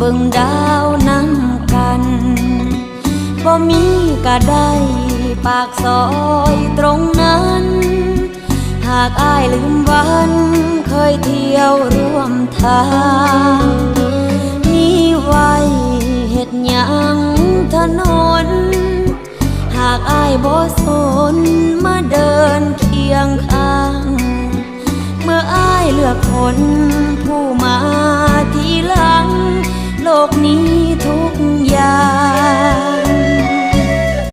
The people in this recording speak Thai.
บิ่งดาวนำกันบ่มีก็ได้ปากซอยตรงนั้นหากอ้ายลืมวันเคยเที่ยวร่วมทางมีไว้เฮ็ดหยังถนนหากอ้ายบ่สนมาเดินเคียงข้างเมื่ออ้ายเลือกคนผู้มาทีหลังโลกนี้